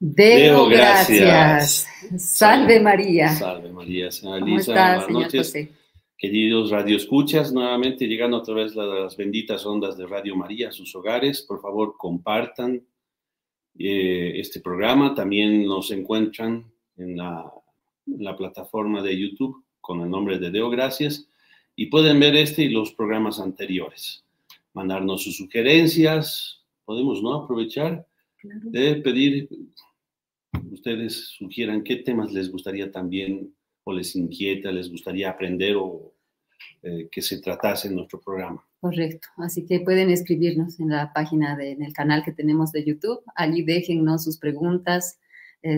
Deo gracias. Salve María. Salve María, señora ¿Cómo Elisa. está, Buenas señor noches, José? queridos radioescuchas, nuevamente llegando a través de las benditas ondas de Radio María a sus hogares. Por favor, compartan este programa. También nos encuentran en la plataforma de YouTube con el nombre de Deo Gracias y pueden ver este y los programas anteriores. Mandarnos sus sugerencias. Podemos, ¿no?, aprovechar de pedir. Ustedes sugieran qué temas les gustaría también o les inquieta, les gustaría aprender o que se tratase en nuestro programa. Correcto, así que pueden escribirnos en la página, en el canal que tenemos de YouTube. Allí déjennos sus preguntas,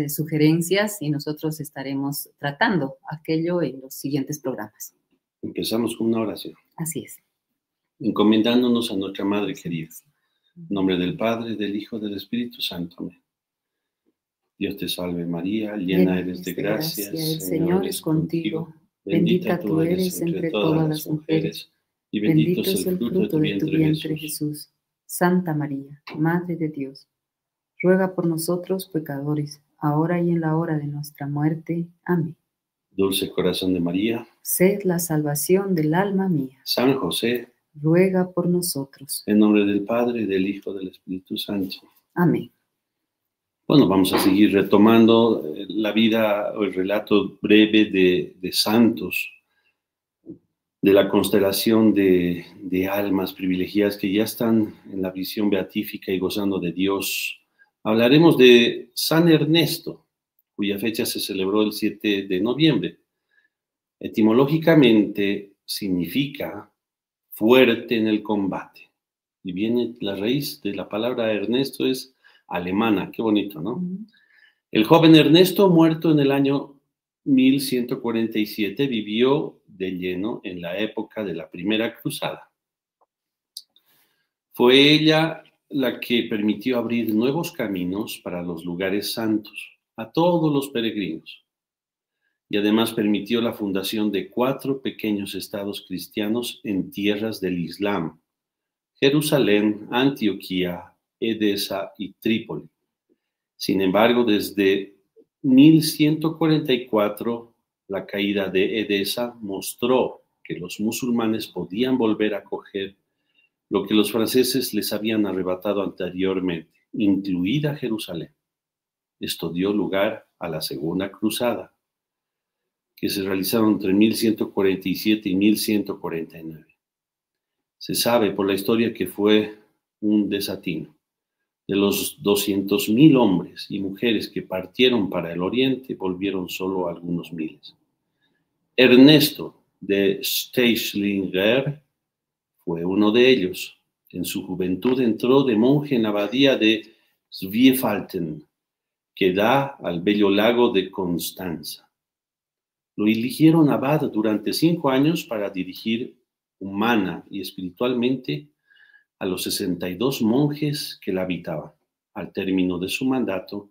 sugerencias y nosotros estaremos tratando aquello en los siguientes programas. Empezamos con una oración. Así es. Encomendándonos a nuestra Madre querida. En nombre del Padre, del Hijo, del Espíritu Santo. Amén. Dios te salve María, llena eres de gracia, el Señor es contigo. Bendita tú eres entre todas las mujeres, y bendito es el fruto de tu vientre, Jesús. Santa María, Madre de Dios, ruega por nosotros pecadores, ahora y en la hora de nuestra muerte. Amén. Dulce corazón de María, sed la salvación del alma mía. San José, ruega por nosotros. En nombre del Padre, del Hijo, del Espíritu Santo. Amén. Bueno, vamos a seguir retomando la vida o el relato breve de santos, de la constelación de almas privilegiadas que ya están en la visión beatífica y gozando de Dios. Hablaremos de San Ernesto, cuya fecha se celebró el 7 de noviembre. Etimológicamente significa fuerte en el combate. Y viene la raíz de la palabra Ernesto es alemana, qué bonito, ¿no? El joven Ernesto, muerto en el año 1147, vivió de lleno en la época de la Primera Cruzada. Fue ella la que permitió abrir nuevos caminos para los lugares santos a todos los peregrinos. Y además permitió la fundación de 4 pequeños estados cristianos en tierras del Islam: Jerusalén, Antioquía, Edesa y Trípoli. Sin embargo, desde 1144, la caída de Edesa mostró que los musulmanes podían volver a coger lo que los franceses les habían arrebatado anteriormente, incluida Jerusalén. Esto dio lugar a la Segunda Cruzada, que se realizaron entre 1147 y 1149. Se sabe por la historia que fue un desatino. De los 200.000 hombres y mujeres que partieron para el oriente, volvieron solo algunos miles. Ernesto de Steichlinger fue uno de ellos. En su juventud entró de monje en la abadía de Zweifelten, que da al bello lago de Constanza. Lo eligieron abad durante 5 años para dirigir humana y espiritualmente a los 62 monjes que la habitaban. Al término de su mandato,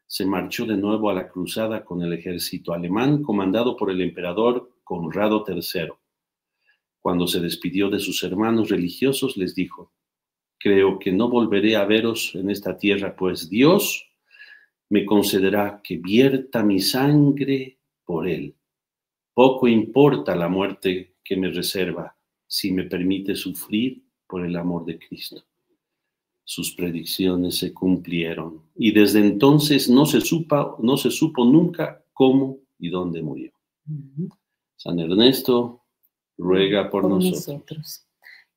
se marchó de nuevo a la cruzada con el ejército alemán comandado por el emperador Conrado III. Cuando se despidió de sus hermanos religiosos, les dijo: creo que no volveré a veros en esta tierra, pues Dios me concederá que vierta mi sangre por él. Poco importa la muerte que me reserva, si me permite sufrir por el amor de Cristo. Sus predicciones se cumplieron y desde entonces no se supo nunca cómo y dónde murió. San Ernesto, ruega por nosotros.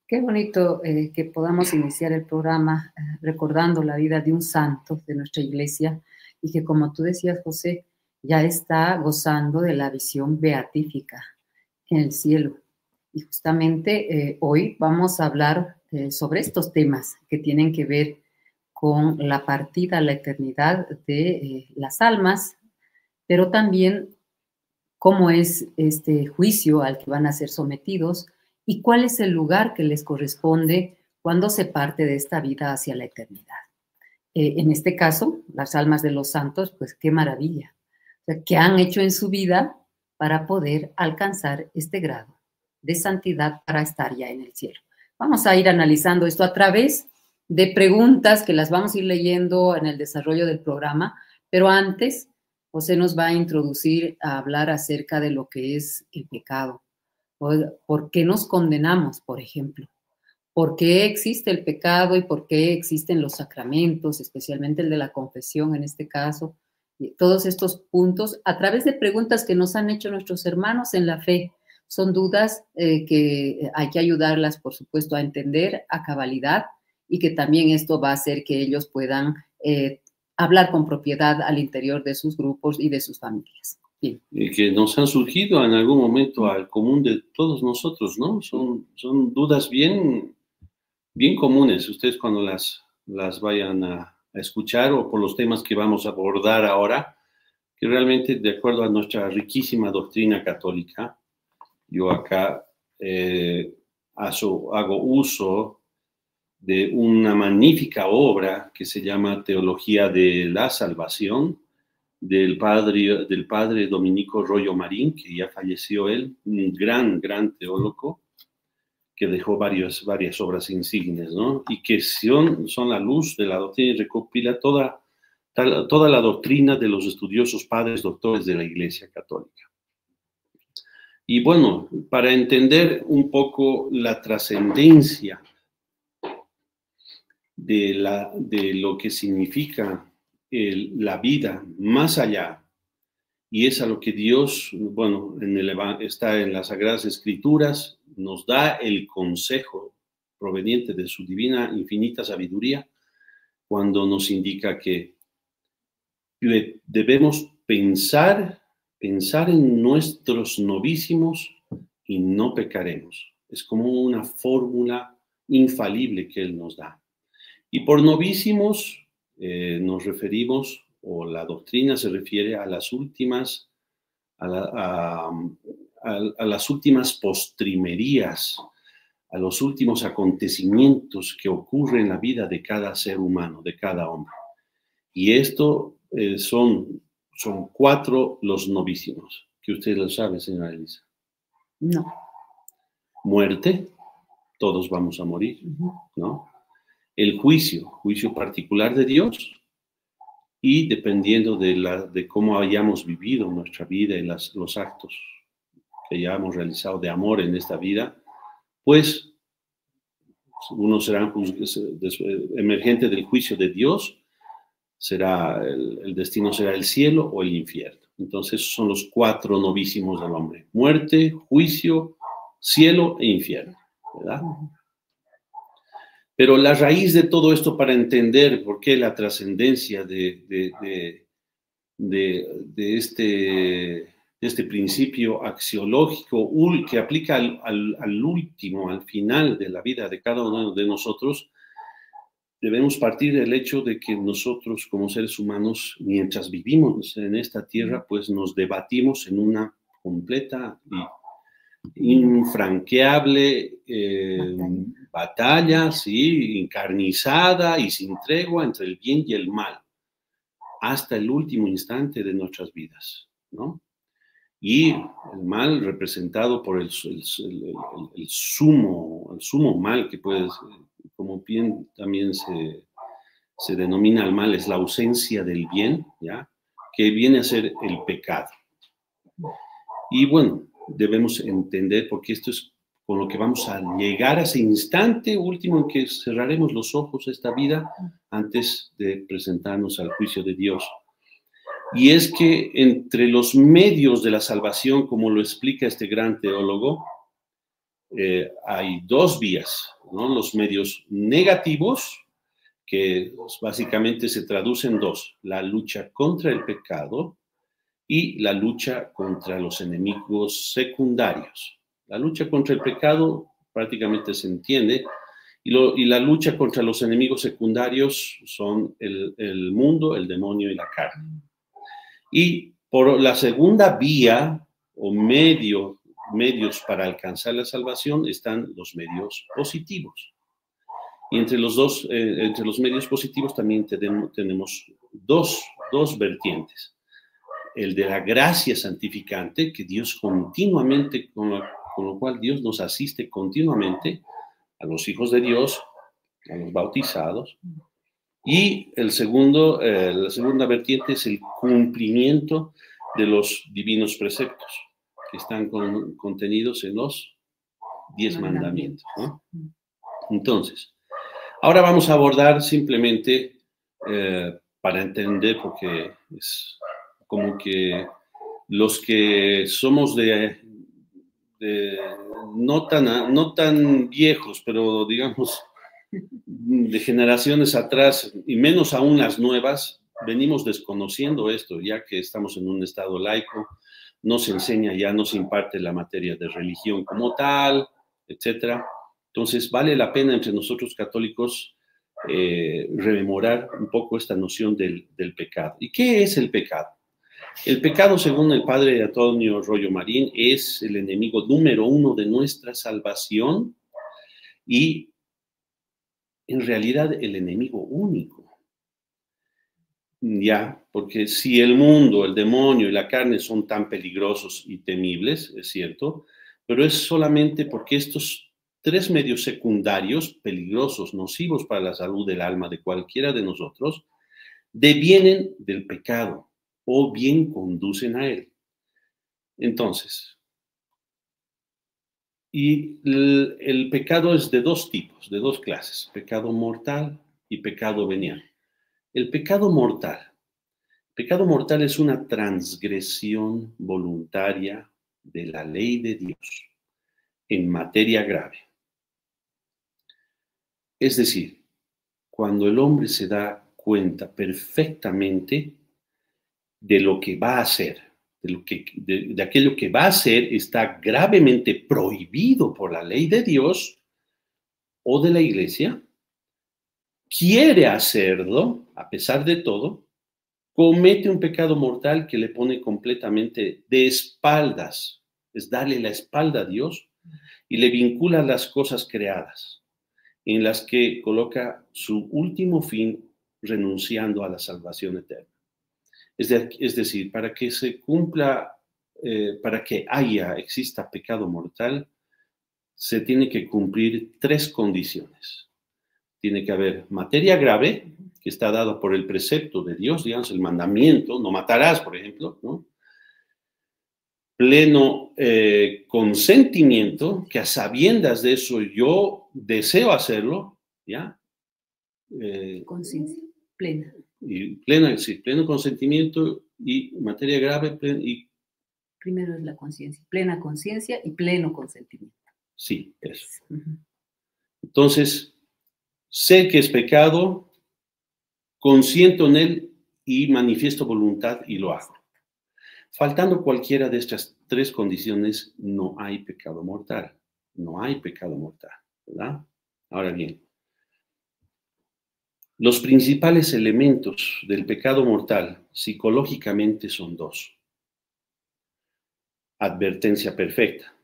Qué bonito que podamos iniciar el programa recordando la vida de un santo de nuestra iglesia y que, como tú decías, José, ya está gozando de la visión beatífica en el cielo. Y justamente hoy vamos a hablar sobre estos temas que tienen que ver con la partida a la eternidad de las almas, pero también cómo es este juicio al que van a ser sometidos y cuál es el lugar que les corresponde cuando se parte de esta vida hacia la eternidad. En este caso, las almas de los santos, pues qué maravilla. O sea, ¿qué han hecho en su vida para poder alcanzar este grado de santidad para estar ya en el cielo? Vamos a ir analizando esto a través de preguntas que las vamos a ir leyendo en el desarrollo del programa, Pero antes, José nos va a introducir a hablar acerca de lo que es el pecado. ¿Por qué nos condenamos, por ejemplo? ¿Por qué existe el pecado y por qué existen los sacramentos, especialmente el de la confesión en este caso? Y todos estos puntos, a través de preguntas que nos han hecho nuestros hermanos en la fe, son dudas que hay que ayudarlas, por supuesto, a entender a cabalidad y que también esto va a hacer que ellos puedan hablar con propiedad al interior de sus grupos y de sus familias. Bien. Y que nos han surgido en algún momento al común de todos nosotros, ¿no? Son dudas bien comunes. Ustedes cuando las vayan a escuchar o por los temas que vamos a abordar ahora, que realmente de acuerdo a nuestra riquísima doctrina católica, yo acá hago uso de una magnífica obra que se llama Teología de la Salvación, del padre Dominico Royo Marín, que ya falleció él, un gran teólogo, que dejó varias obras insignes, ¿no? Y que son la luz de la doctrina y recopila toda la doctrina de los estudiosos padres doctores de la Iglesia Católica. Y bueno, para entender un poco la trascendencia de lo que significa la vida más allá, y es a lo que Dios, bueno, está en las Sagradas Escrituras, nos da el consejo proveniente de su divina infinita sabiduría, cuando nos indica que debemos pensar en nuestros novísimos y no pecaremos. Es como una fórmula infalible que Él nos da. Y por novísimos nos referimos, o la doctrina se refiere a las últimas, a las últimas postrimerías, a los últimos acontecimientos que ocurren en la vida de cada ser humano, de cada hombre. Y esto son 4 los novísimos, que usted lo sabe, señora Elisa. No. Muerte, todos vamos a morir, ¿no? El juicio particular de Dios, y dependiendo de cómo hayamos vivido nuestra vida y los actos que hayamos realizado de amor en esta vida, pues unos serán emergentes del juicio de Dios, el destino será el cielo o el infierno. Entonces son los 4 novísimos del hombre: muerte, juicio, cielo e infierno, ¿verdad? Pero la raíz de todo esto, para entender por qué la trascendencia de este principio axiológico que aplica al último, al final de la vida de cada uno de nosotros, debemos partir del hecho de que nosotros como seres humanos, mientras vivimos en esta tierra, pues nos debatimos en una completa y infranqueable batalla, ¿sí? Encarnizada y sin tregua entre el bien y el mal, hasta el último instante de nuestras vidas, ¿no? Y el mal representado por el sumo mal, que puede ser, como bien también se denomina el mal, es la ausencia del bien, ¿ya? Que viene a ser el pecado. Y bueno, debemos entender, porque esto es con lo que vamos a llegar a ese instante último en que cerraremos los ojos esta vida antes de presentarnos al juicio de Dios. Y es que entre los medios de la salvación, como lo explica este gran teólogo, hay 2 vías, ¿no? Los medios negativos, que básicamente se traducen en 2: la lucha contra el pecado y la lucha contra los enemigos secundarios. La lucha contra el pecado prácticamente se entiende, y la lucha contra los enemigos secundarios son el mundo, el demonio y la carne. Y por la segunda vía o medios para alcanzar la salvación están los medios positivos. Y entre los medios positivos también tenemos dos vertientes: el de la gracia santificante, que Dios continuamente, con lo cual Dios nos asiste continuamente a los hijos de Dios, a los bautizados, Y la segunda vertiente es el cumplimiento de los divinos preceptos que están contenidos en los 10 mandamientos, ¿no? Entonces, ahora vamos a abordar simplemente, para entender, porque es como que los que somos no tan viejos, pero digamos de generaciones atrás, y menos aún las nuevas, venimos desconociendo esto, ya que estamos en un estado laico, no se enseña ya, no se imparte la materia de religión como tal, etcétera. Entonces, vale la pena entre nosotros católicos rememorar un poco esta noción del pecado. ¿Y qué es el pecado? El pecado, según el padre Antonio Rollo Marín, es el enemigo número 1 de nuestra salvación y en realidad el enemigo único. Ya, porque si el mundo, el demonio y la carne son tan peligrosos y temibles, es cierto, pero es solamente porque estos 3 medios secundarios, peligrosos, nocivos para la salud del alma de cualquiera de nosotros, devienen del pecado o bien conducen a él. Entonces, y el pecado es de 2 tipos, de 2 clases, pecado mortal y pecado venial. El pecado mortal es una transgresión voluntaria de la ley de Dios en materia grave. Es decir, cuando el hombre se da cuenta perfectamente de lo que va a hacer, de aquello que va a hacer está gravemente prohibido por la ley de Dios o de la iglesia, quiere hacerlo, a pesar de todo, comete un pecado mortal que le pone completamente de espaldas, es darle la espalda a Dios y le vincula las cosas creadas, en las que coloca su último fin renunciando a la salvación eterna. Es decir, para que se cumpla, para que exista pecado mortal, se tiene que cumplir 3 condiciones. Tiene que haber materia grave, que está dado por el precepto de Dios, digamos, el mandamiento, no matarás, por ejemplo, ¿no? Pleno consentimiento, que a sabiendas de eso yo deseo hacerlo, ¿ya? Conciencia plena. Y pleno consentimiento y materia grave. Primero es la conciencia, plena conciencia y pleno consentimiento. Sí, eso. Entonces, sé que es pecado, consiento en él y manifiesto voluntad y lo hago. Faltando cualquiera de estas 3 condiciones, no hay pecado mortal. No hay pecado mortal, ¿verdad? Ahora bien, los principales elementos del pecado mortal psicológicamente son 2. Advertencia perfecta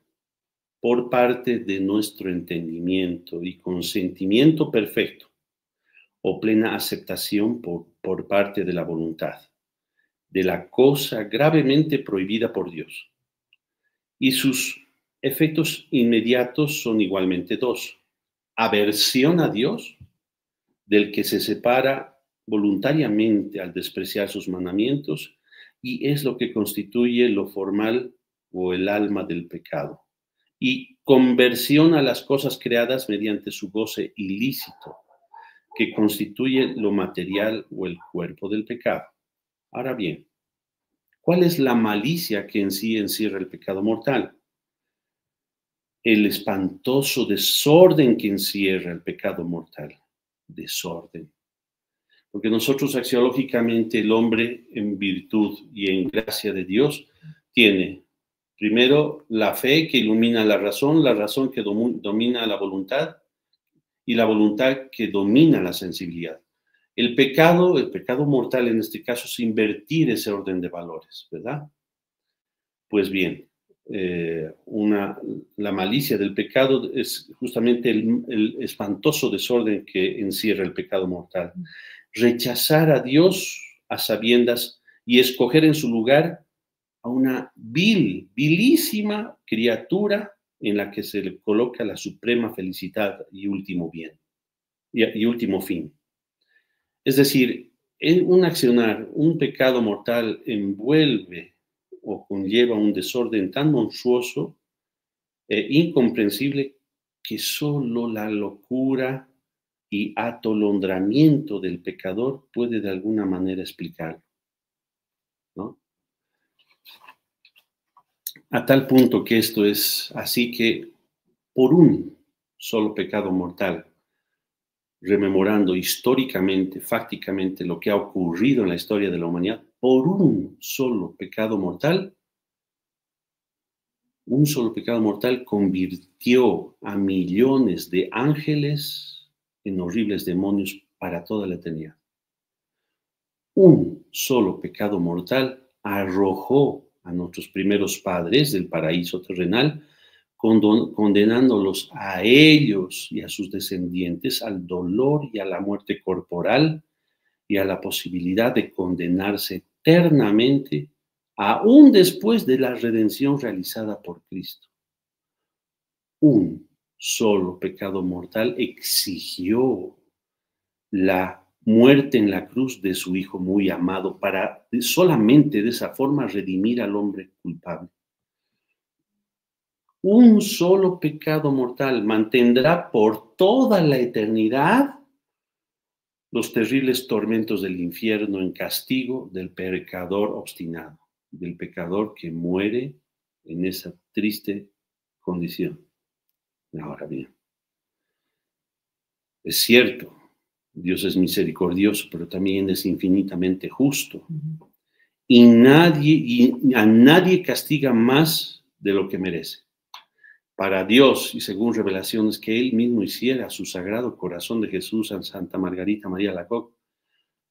por parte de nuestro entendimiento y consentimiento perfecto o plena aceptación por parte de la voluntad de la cosa gravemente prohibida por Dios. Y sus efectos inmediatos son igualmente 2. Aversión a Dios, del que se separa voluntariamente al despreciar sus mandamientos, y es lo que constituye lo formal o el alma del pecado. Y conversión a las cosas creadas mediante su goce ilícito, que constituye lo material o el cuerpo del pecado. Ahora bien, ¿cuál es la malicia que en sí encierra el pecado mortal? El espantoso desorden que encierra el pecado mortal. Desorden. Porque nosotros axiológicamente el hombre en virtud y en gracia de Dios tiene primero la fe que ilumina la razón que domina la voluntad y la voluntad que domina la sensibilidad. El pecado mortal en este caso es invertir ese orden de valores, ¿verdad? Pues bien, la malicia del pecado es justamente el espantoso desorden que encierra el pecado mortal. Rechazar a Dios a sabiendas y escoger en su lugar a una vilísima criatura en la que se le coloca la suprema felicidad y último bien, y último fin. Es decir, en un accionar, un pecado mortal envuelve o conlleva un desorden tan monstruoso e incomprensible que solo la locura y atolondramiento del pecador puede de alguna manera explicarlo, ¿no? A tal punto que esto es así que por un solo pecado mortal, rememorando históricamente, fácticamente lo que ha ocurrido en la historia de la humanidad, por un solo pecado mortal convirtió a millones de ángeles en horribles demonios para toda la eternidad. Un solo pecado mortal arrojó a nuestros primeros padres del paraíso terrenal, condenándolos a ellos y a sus descendientes al dolor y a la muerte corporal y a la posibilidad de condenarse eternamente, aún después de la redención realizada por Cristo. Un solo pecado mortal exigió la muerte en la cruz de su Hijo muy amado para solamente de esa forma redimir al hombre culpable. Un solo pecado mortal mantendrá por toda la eternidad los terribles tormentos del infierno en castigo del pecador obstinado, del pecador que muere en esa triste condición. Ahora bien, es cierto, Dios es misericordioso, pero también es infinitamente justo. Y a nadie castiga más de lo que merece. Para Dios, y según revelaciones que Él mismo hiciera a su sagrado corazón de Jesús, a Santa Margarita María Alacoque,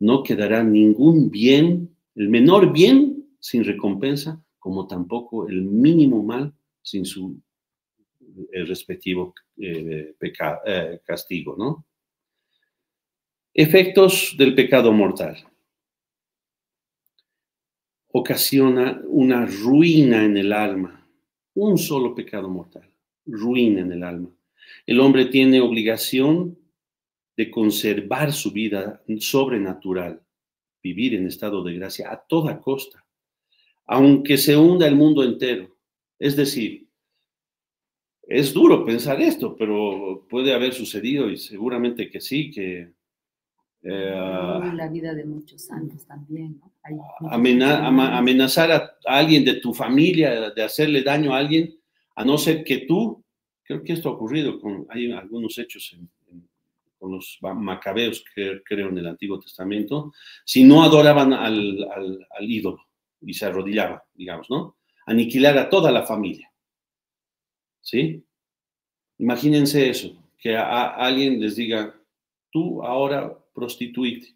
no quedará ningún bien, el menor bien sin recompensa, como tampoco el mínimo mal sin su respectivo castigo, ¿no? Efectos del pecado mortal. Ocasiona una ruina en el alma. Un solo pecado mortal. Ruina en el alma. El hombre tiene obligación de conservar su vida sobrenatural, vivir en estado de gracia a toda costa, aunque se hunda el mundo entero. Es decir, es duro pensar esto, pero puede haber sucedido y seguramente que sí, que la vida de muchos santos también, ¿no? Amenazar a alguien de tu familia, de hacerle daño a alguien, a no ser que tú, creo que esto ha ocurrido, hay algunos hechos con los macabeos, que creo en el Antiguo Testamento, si no adoraban al ídolo y se arrodillaban, digamos, ¿no? Aniquilar a toda la familia, ¿sí? Imagínense eso, que a alguien les diga, tú ahora prostituite,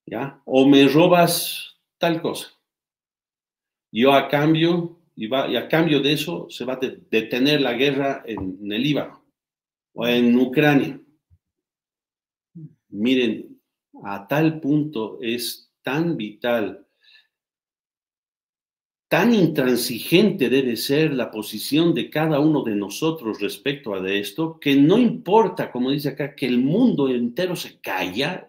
¿ya? O me robas tal cosa. Yo a cambio, y a cambio de eso, se va a detener la guerra en el Líbano o en Ucrania. Miren, a tal punto es tan vital, tan intransigente debe ser la posición de cada uno de nosotros respecto a esto, que no importa, como dice acá, que el mundo entero se caiga,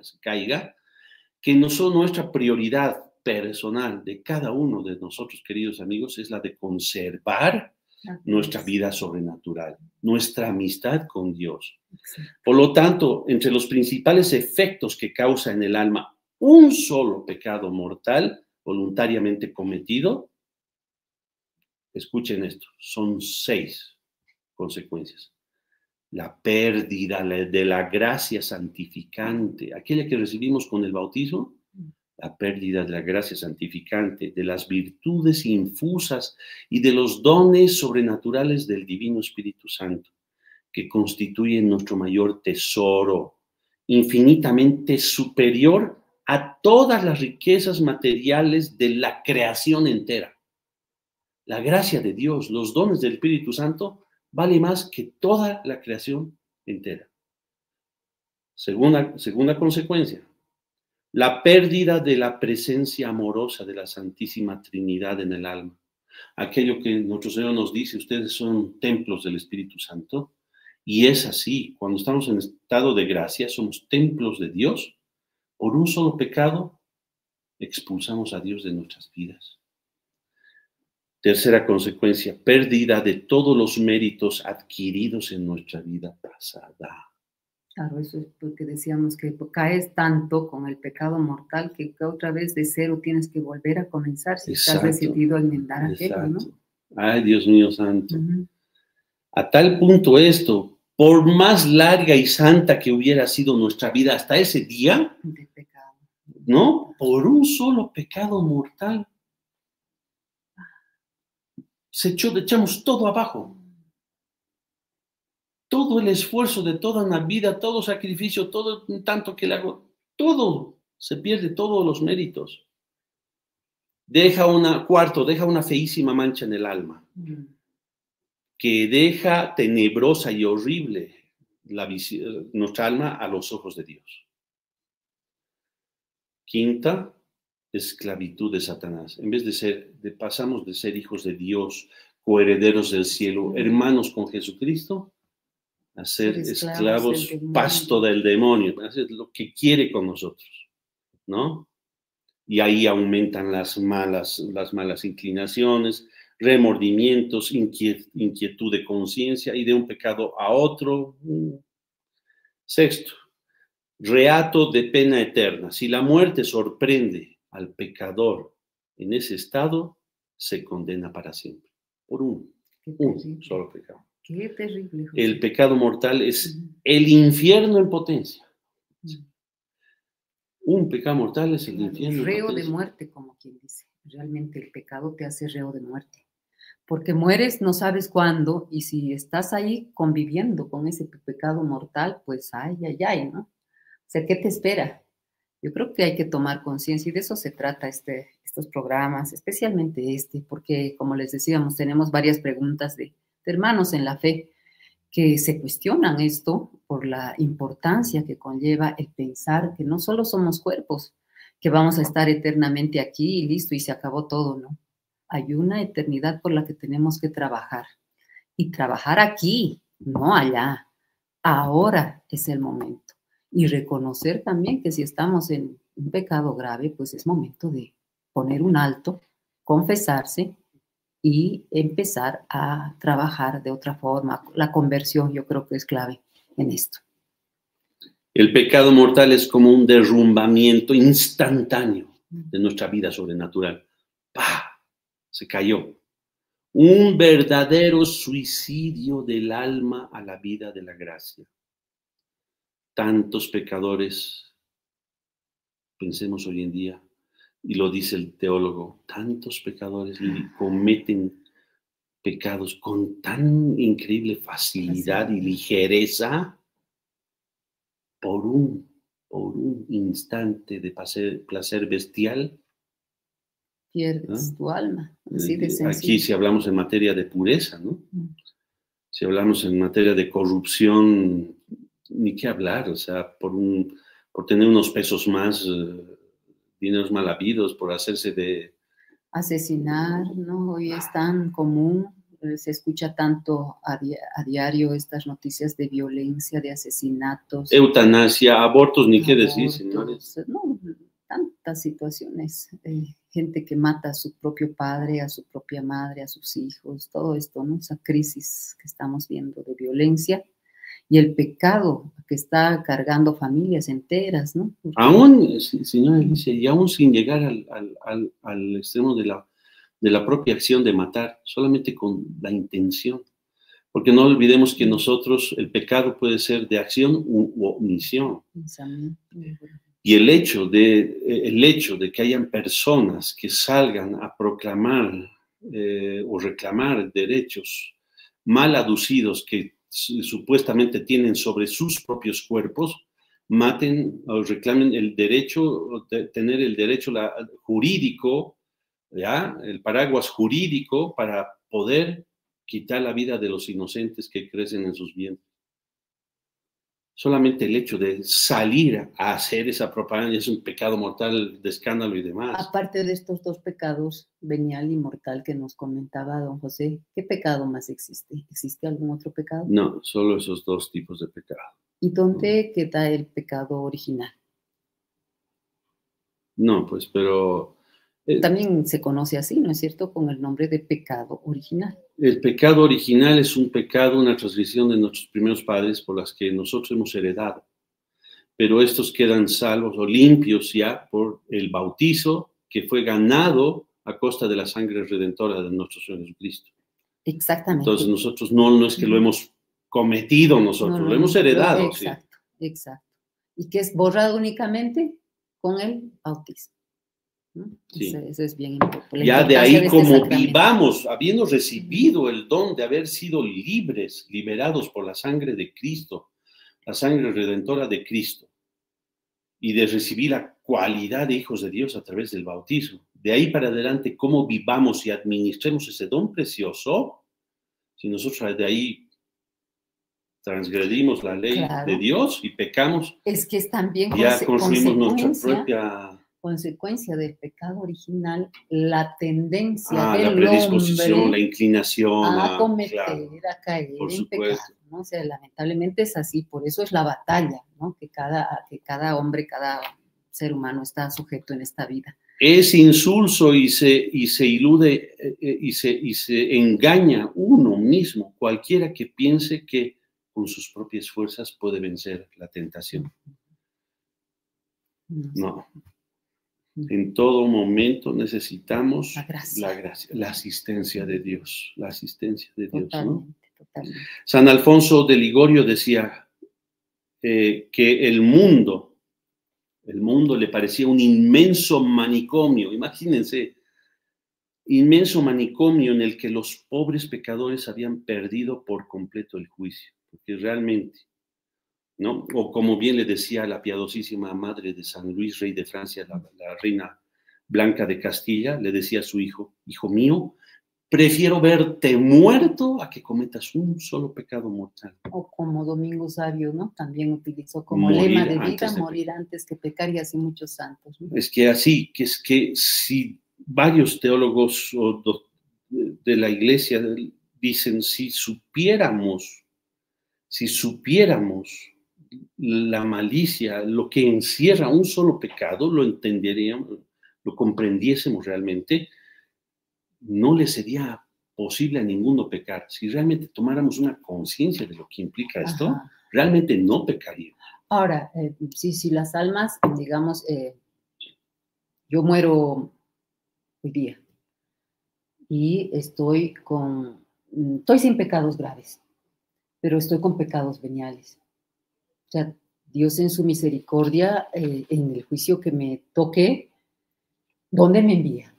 que no son nuestra prioridad personal de cada uno de nosotros, queridos amigos, es la de conservar nuestra vida sobrenatural, nuestra amistad con Dios. Por lo tanto, entre los principales efectos que causa en el alma un solo pecado mortal voluntariamente cometido, escuchen esto, son 6 consecuencias. La pérdida de la gracia santificante, aquella que recibimos con el bautismo, la pérdida de la gracia santificante, de las virtudes infusas y de los dones sobrenaturales del Divino Espíritu Santo, que constituyen nuestro mayor tesoro, infinitamente superior a todas las riquezas materiales de la creación entera. La gracia de Dios, los dones del Espíritu Santo, vale más que toda la creación entera. Segunda consecuencia, la pérdida de la presencia amorosa de la Santísima Trinidad en el alma. Aquello que nuestro Señor nos dice, ustedes son templos del Espíritu Santo, y es así, cuando estamos en estado de gracia, somos templos de Dios, Por un solo pecado, expulsamos a Dios de nuestras vidas. Tercera consecuencia, pérdida de todos los méritos adquiridos en nuestra vida pasada. Claro, eso es porque decíamos que caes tanto con el pecado mortal que otra vez de cero tienes que volver a comenzar si estás decidido a enmendar aquello, ¿no? Ay, Dios mío santo. Uh-huh. A tal punto esto, por más larga y santa que hubiera sido nuestra vida hasta ese día, de pecado, ¿no? Por un solo pecado mortal, echamos todo abajo. Todo el esfuerzo de toda una vida, todo sacrificio, todo tanto que le hago, todo se pierde, todos los méritos. Deja una feísima mancha en el alma, que deja tenebrosa y horrible nuestra alma a los ojos de Dios. Quinta, esclavitud de Satanás. En vez pasamos de ser hijos de Dios, coherederos del cielo, hermanos con Jesucristo, a ser esclavos, pasto del demonio, hacer lo que quiere con nosotros, ¿no? Y ahí aumentan las malas inclinaciones, remordimientos, inquietud de conciencia y de un pecado a otro. Sexto, reato de pena eterna. Si la muerte sorprende al pecador en ese estado, se condena para siempre, por un solo pecado. Qué terrible, José. El pecado mortal es el infierno en potencia. Un pecado mortal es el infierno. Reo de muerte, como quien dice. Realmente el pecado te hace reo de muerte. Porque mueres no sabes cuándo, y si estás ahí conviviendo con ese pecado mortal, pues ay, ¿no? O sea, ¿qué te espera? Yo creo que hay que tomar conciencia, y de eso se trata estos programas, especialmente porque, como les decíamos, tenemos varias preguntas de hermanos en la fe que se cuestionan esto por la importancia que conlleva el pensar que no solo somos cuerpos, que vamos a estar eternamente aquí y listo y se acabó todo, ¿no? Hay una eternidad por la que tenemos que trabajar. Y trabajar aquí, no allá. Ahora es el momento. Y reconocer también que si estamos en un pecado grave, pues es momento de poner un alto, confesarse y empezar a trabajar de otra forma. La conversión yo creo que es clave en esto. El pecado mortal es como un derrumbamiento instantáneo de nuestra vida sobrenatural. ¡Pah! Se cayó. Un verdadero suicidio del alma a la vida de la gracia. Tantos pecadores, pensemos hoy en día, y lo dice el teólogo, tantos pecadores cometen pecados con tan increíble facilidad y ligereza por un instante de placer bestial. Pierdes tu alma, así de sencillo. Aquí si hablamos en materia de pureza, ¿no? Si hablamos en materia de corrupción, ni qué hablar, o sea, por tener unos pesos más, dineros mal habidos, por hacerse de... Asesinar, ¿no? Hoy es tan común, se escucha tanto a diario estas noticias de violencia, de asesinatos. Eutanasia, abortos, ni qué decir, señores. No, tantas situaciones. Gente que mata a su propio padre, a su propia madre, a sus hijos, todo esto, ¿no? Esa crisis que estamos viendo de violencia y el pecado que está cargando familias enteras, ¿no? Porque... Aún, señora Alicia, y aún sin llegar al extremo de la propia acción de matar, solamente con la intención. Porque no olvidemos que nosotros, el pecado puede ser de acción u omisión. Y el hecho de que hayan personas que salgan a proclamar o reclamar derechos mal aducidos que supuestamente tienen sobre sus propios cuerpos, maten o reclamen el derecho, tener el derecho jurídico, ¿ya? El paraguas jurídico para poder quitar la vida de los inocentes que crecen en sus vientres. Solamente el hecho de salir a hacer esa propaganda es un pecado mortal de escándalo y demás. Aparte de estos dos pecados, venial y mortal, que nos comentaba don José, ¿qué pecado más existe? ¿Existe algún otro pecado? No, solo esos dos tipos de pecado. ¿Y dónde queda el pecado original? No, pues, pero... También se conoce así, ¿no es cierto?, con el nombre de pecado original. El pecado original es un pecado, una transgresión de nuestros primeros padres por las que nosotros hemos heredado. Pero estos quedan salvos o limpios ya por el bautizo que fue ganado a costa de la sangre redentora de nuestro Señor Jesucristo. Exactamente. Entonces nosotros no es que lo hemos cometido nosotros, lo hemos heredado. Exacto, sí. Exacto. Y que es borrado únicamente con el bautismo. ¿No? Sí. Eso es bien importante. Ya de ahí, como vivamos, habiendo recibido el don de haber sido libres, liberados por la sangre de Cristo, la sangre redentora de Cristo, y de recibir la cualidad de hijos de Dios a través del bautismo. De ahí para adelante, cómo vivamos y administremos ese don precioso, si nosotros de ahí transgredimos la ley de Dios y pecamos, es que es también ya construimos nuestra propia... consecuencia del pecado original, la tendencia del la predisposición, hombre, la inclinación a cometer, a caer en pecado, ¿no? O sea, lamentablemente es así, por eso es la batalla, ¿no? Que cada hombre, cada ser humano está sujeto en esta vida. Es insulso y se ilude y se engaña uno mismo, cualquiera que piense que con sus propias fuerzas puede vencer la tentación. No. En todo momento necesitamos la gracia, la asistencia de Dios, la asistencia de Dios, ¿no? Totalmente. San Alfonso de Ligorio decía que el mundo le parecía un inmenso manicomio, imagínense, inmenso manicomio en el que los pobres pecadores habían perdido por completo el juicio, porque realmente, ¿no? O como bien le decía la piadosísima madre de San Luis, rey de Francia, la reina Blanca de Castilla, le decía a su hijo, hijo mío, prefiero verte muerto a que cometas un solo pecado mortal. O como Domingo Sabio, ¿no? También utilizó como lema de vida, morir antes que pecar, y así muchos santos, ¿no? Es que así, que es que si varios teólogos de la iglesia dicen, si supiéramos la malicia, lo que encierra un solo pecado, lo entenderíamos, lo comprendiésemos realmente, no le sería posible a ninguno pecar. Si realmente tomáramos una conciencia de lo que implica esto, realmente no pecaría. Ahora, si las almas, digamos, yo muero hoy día y estoy sin pecados graves, pero estoy con pecados veniales. O sea, Dios en su misericordia, en el juicio que me toque, ¿dónde me envía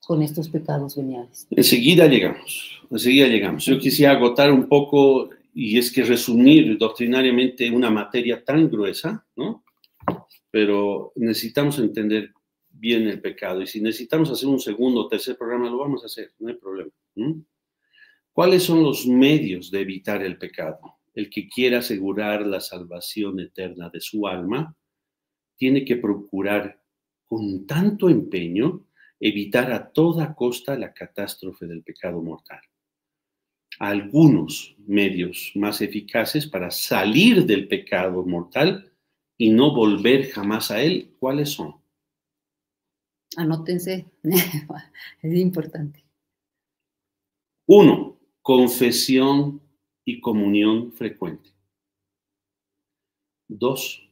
con estos pecados veniales? Enseguida llegamos. Yo quisiera agotar un poco, y es que resumir doctrinariamente una materia tan gruesa, ¿no? Pero necesitamos entender bien el pecado, y si necesitamos hacer un segundo o tercer programa, lo vamos a hacer, no hay problema. ¿Cuáles son los medios de evitar el pecado? El que quiera asegurar la salvación eterna de su alma tiene que procurar con tanto empeño evitar a toda costa la catástrofe del pecado mortal. Algunos medios más eficaces para salir del pecado mortal y no volver jamás a él, ¿cuáles son? Anótense, es importante. 1. Confesión y comunión frecuente. 2.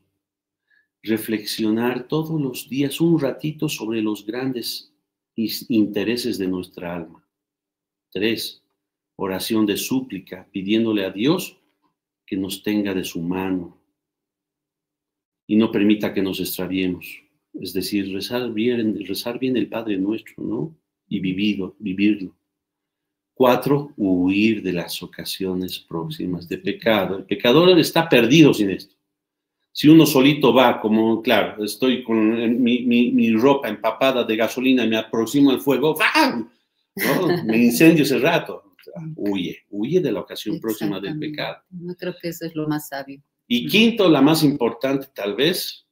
Reflexionar todos los días un ratito sobre los grandes intereses de nuestra alma. 3. Oración de súplica, pidiéndole a Dios que nos tenga de su mano y no permita que nos extraviemos. Es decir, rezar bien el Padre Nuestro, ¿no? Y vivirlo. 4. Huir de las ocasiones próximas de pecado. El pecador está perdido sin esto. Si uno solito va, como, claro, estoy con mi ropa empapada de gasolina y me aproximo al fuego, ¡bam! ¿No? Me incendio ese rato. Huye de la ocasión próxima del pecado. Yo creo que eso es lo más sabio. Y 5, la más importante tal vez,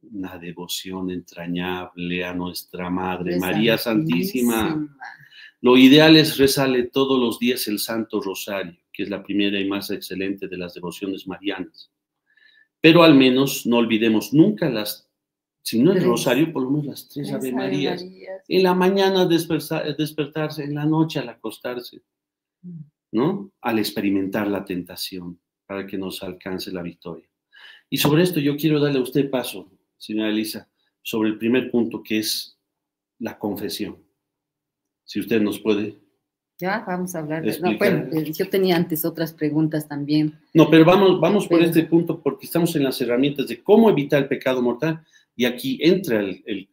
una devoción entrañable a nuestra Madre, María Santísima. Lo ideal es rezarle todos los días el Santo Rosario, que es la primera y más excelente de las devociones marianas. Pero al menos no olvidemos nunca las Si no el Tres. rosario, por lo menos las tres Ave Marías. En la mañana despertarse, en la noche al acostarse, ¿no? Al experimentar la tentación, para que nos alcance la victoria. Y sobre esto yo quiero darle a usted paso, señora Elisa, sobre el primer punto, que es la confesión. Si usted nos puede Ya, vamos a hablar de... No, explicar. bueno, yo tenía antes otras preguntas también. No, pero vamos por este punto porque estamos en las herramientas de cómo evitar el pecado mortal y aquí entra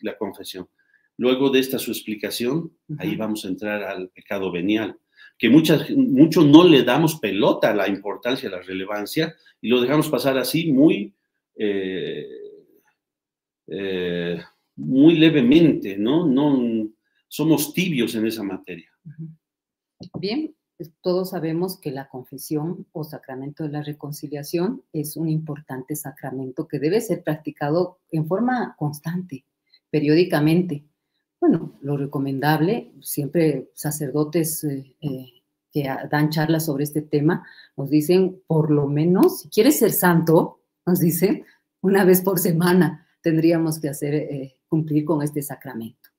la confesión. Luego de esta su explicación, ahí vamos a entrar al pecado venial, que mucho no le damos pelota a la importancia, a la relevancia y lo dejamos pasar así muy levemente, ¿no? No somos tibios en esa materia. Bien, todos sabemos que la confesión o sacramento de la reconciliación es un importante sacramento que debe ser practicado en forma constante, periódicamente. Bueno, lo recomendable, siempre sacerdotes que dan charlas sobre este tema, nos dicen, por lo menos, si quieres ser santo, nos dicen, una vez por semana tendríamos que cumplir con este sacramento.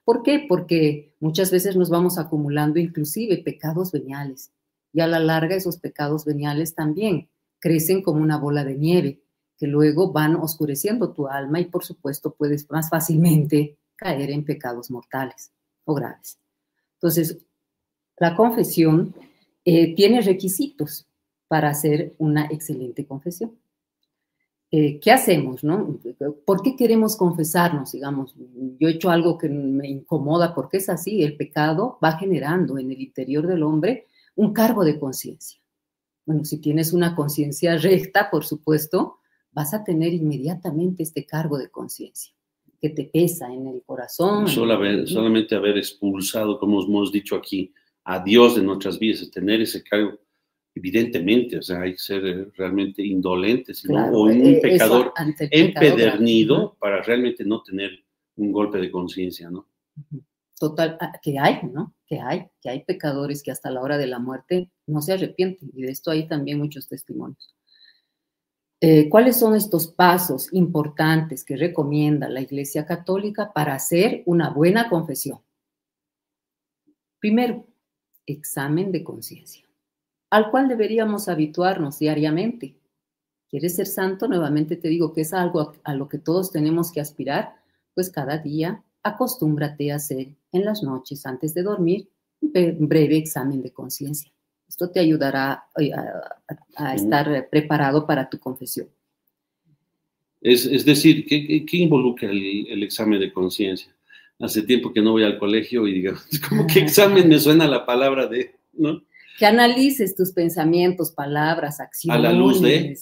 ¿Por qué? Porque muchas veces nos vamos acumulando inclusive pecados veniales y a la larga esos pecados veniales también crecen como una bola de nieve que luego van oscureciendo tu alma y por supuesto puedes más fácilmente caer en pecados mortales o graves. Entonces, la confesión tiene requisitos para hacer una excelente confesión. ¿Qué hacemos, no? ¿Por qué queremos confesarnos? Digamos, yo he hecho algo que me incomoda porque es así, el pecado va generando en el interior del hombre un cargo de conciencia. Bueno, si tienes una conciencia recta, por supuesto, vas a tener inmediatamente este cargo de conciencia que te pesa en el corazón. Solamente haber expulsado, como hemos dicho aquí, a Dios de nuestras vidas, tener ese cargo. Evidentemente, o sea, hay que ser realmente indolentes, ¿no? Claro, O un pecador empedernido para realmente no tener un golpe de conciencia, ¿no? Total, que hay, ¿no? Que hay pecadores que hasta la hora de la muerte no se arrepienten, y de esto hay también muchos testimonios. ¿Cuáles son estos pasos importantes que recomienda la Iglesia Católica para hacer una buena confesión? Primero, examen de conciencia, al cual deberíamos habituarnos diariamente. ¿Quieres ser santo? Nuevamente te digo que es algo a lo que todos tenemos que aspirar, pues cada día acostúmbrate a hacer en las noches antes de dormir un breve examen de conciencia. Esto te ayudará a estar preparado para tu confesión. Es decir, ¿qué involucra el examen de conciencia? Hace tiempo que no voy al colegio y digamos, como que examen me suena la palabra de, ¿no? Que analices tus pensamientos, palabras, acciones. A la luz de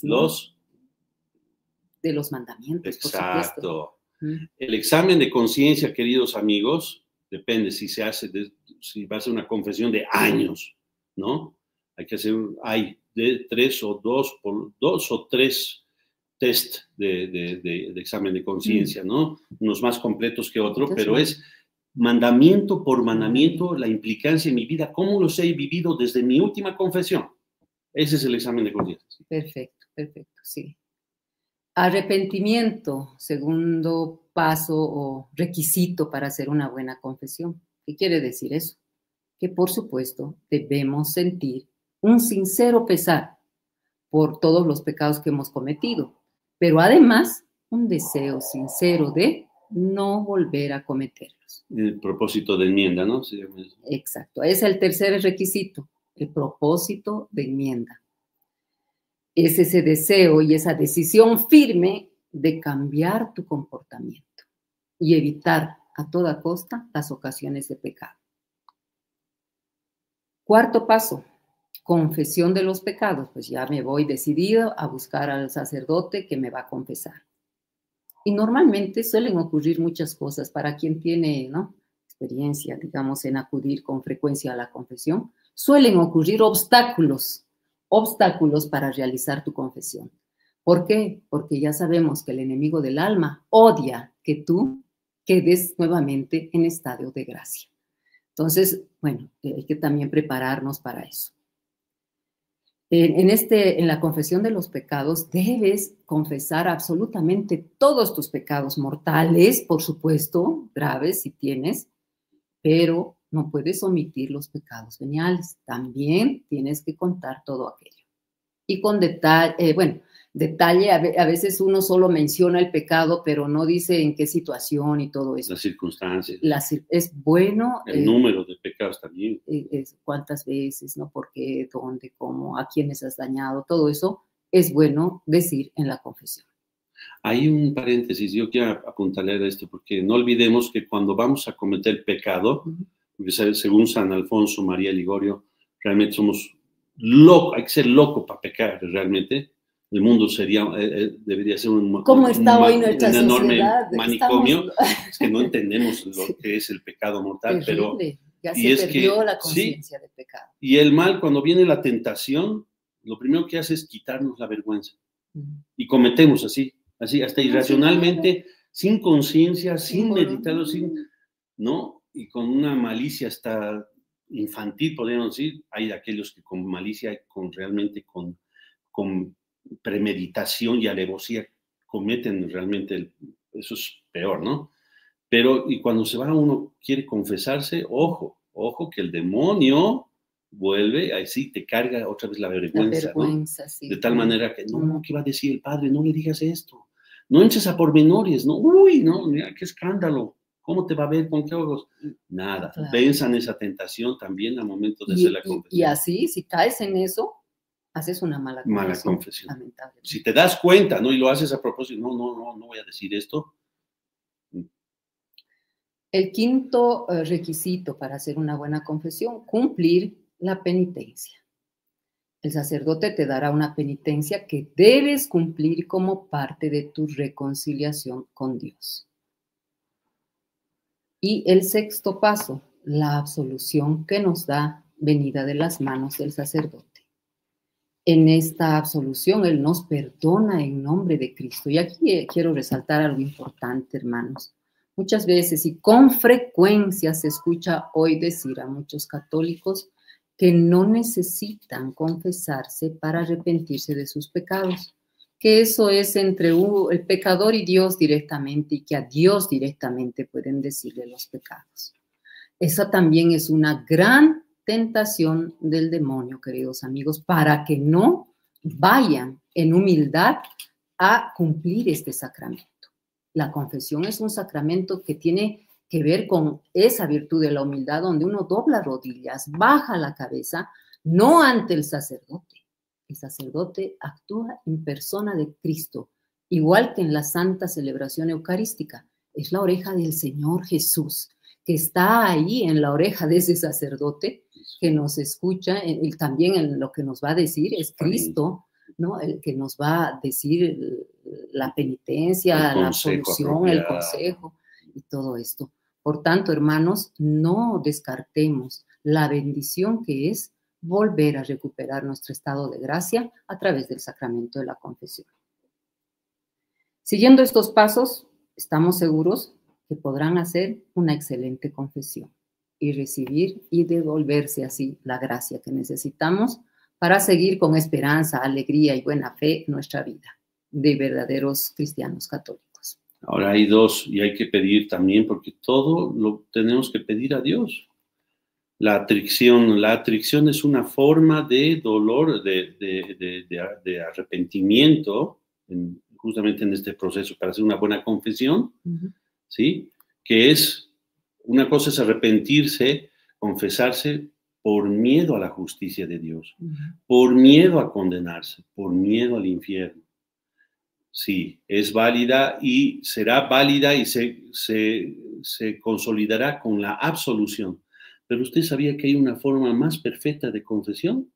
los mandamientos, exacto. Por supuesto. El examen de conciencia, queridos amigos, depende si si va a ser una confesión de años, ¿no? Hay de 3 o 3 test de examen de conciencia, ¿no? Unos más completos que otros, pero es mandamiento por mandamiento la implicancia en mi vida, cómo los he vivido desde mi última confesión. Ese es el examen de conciencia. Perfecto, sí. Arrepentimiento, segundo paso o requisito para hacer una buena confesión. ¿Qué quiere decir eso? Que por supuesto debemos sentir un sincero pesar por todos los pecados que hemos cometido, pero además un deseo sincero de no volver a cometerlos. El propósito de enmienda, ¿no? Exacto, es el tercer requisito, el propósito de enmienda. Es ese deseo y esa decisión firme de cambiar tu comportamiento y evitar a toda costa las ocasiones de pecado. Cuarto paso, confesión de los pecados. Pues ya me voy decidido a buscar al sacerdote que me va a confesar. Y normalmente suelen ocurrir muchas cosas para quien tiene, ¿no?, experiencia, digamos, en acudir con frecuencia a la confesión. Suelen ocurrir obstáculos para realizar tu confesión. ¿Por qué? Porque ya sabemos que el enemigo del alma odia que tú quedes nuevamente en estado de gracia. Entonces, bueno, hay que también prepararnos para eso. En la confesión de los pecados debes confesar absolutamente todos tus pecados mortales, por supuesto, graves si tienes, pero no puedes omitir los pecados veniales. También tienes que contar todo aquello. Y con detalle, detalle, a veces uno solo menciona el pecado, pero no dice en qué situación y todo eso. Las circunstancias. Es bueno. El número de pecados también. Cuántas veces, ¿no? ¿Por qué? ¿Dónde? ¿Cómo? ¿A quiénes has dañado? Todo eso es bueno decir en la confesión. Hay un paréntesis, yo quiero apuntarle a esto, porque no olvidemos que cuando vamos a cometer pecado, porque según San Alfonso María Ligorio, realmente somos locos, hay que ser loco para pecar realmente. El mundo debería ser un enorme manicomio. Es que no entendemos lo que es el pecado mortal. Terrible. Ya se perdió la conciencia de pecado. Y el mal, cuando viene la tentación, lo primero que hace es quitarnos la vergüenza. Y cometemos así, hasta irracionalmente, sin conciencia, sin meditarlo, ¿no? Y con una malicia hasta infantil, podríamos decir. Hay aquellos que con malicia, realmente con premeditación y alevosía cometen realmente, eso es peor, ¿no? Pero, y cuando uno quiere confesarse, ojo, que el demonio vuelve, ahí sí, te carga otra vez la vergüenza, ¿no? Sí. De tal manera que, no, ¿qué va a decir el padre? No le digas esto. No entres a pormenores, ¿no? Uy, no, mira, qué escándalo. ¿Cómo te va a ver? ¿Con qué ojos? Nada. Claro. Venzan esa tentación también al momento de hacer la confesión. Y así, si caes en eso, haces una mala confesión. Lamentablemente. Si te das cuenta, ¿no? Y lo haces a propósito, no voy a decir esto. El quinto requisito para hacer una buena confesión, cumplir la penitencia. El sacerdote te dará una penitencia que debes cumplir como parte de tu reconciliación con Dios. Y el sexto paso, la absolución que nos da venida de las manos del sacerdote. En esta absolución, Él nos perdona en nombre de Cristo. Y aquí quiero resaltar algo importante, hermanos. Muchas veces y con frecuencia se escucha hoy decir a muchos católicos que no necesitan confesarse para arrepentirse de sus pecados, que eso es entre el pecador y Dios directamente y que a Dios directamente pueden decirle los pecados. Esa también es una gran tentación del demonio, queridos amigos, para que no vayan en humildad a cumplir este sacramento. La confesión es un sacramento que tiene que ver con esa virtud de la humildad, donde uno dobla rodillas, baja la cabeza, no ante el sacerdote. El sacerdote actúa en persona de Cristo, igual que en la santa celebración eucarística. Es la oreja del Señor Jesús, que está ahí en la oreja de ese sacerdote, que nos escucha, y también en lo que nos va a decir es Cristo, ¿no? El que nos va a decir la penitencia, la absolución, el consejo y todo esto. Por tanto, hermanos, no descartemos la bendición que es volver a recuperar nuestro estado de gracia a través del sacramento de la confesión. Siguiendo estos pasos, estamos seguros que podrán hacer una excelente confesión y recibir y devolverse así la gracia que necesitamos para seguir con esperanza, alegría y buena fe nuestra vida de verdaderos cristianos católicos. Ahora hay dos, y hay que pedir también, porque todo lo tenemos que pedir a Dios. La atricción es una forma de dolor, de arrepentimiento, justamente en este proceso para hacer una buena confesión, ¿sí? Que es, una cosa es arrepentirse, confesarse por miedo a la justicia de Dios, por miedo a condenarse, por miedo al infierno. Sí, es válida y será válida y se consolidará con la absolución. Pero ¿usted sabía que hay una forma más perfecta de confesión?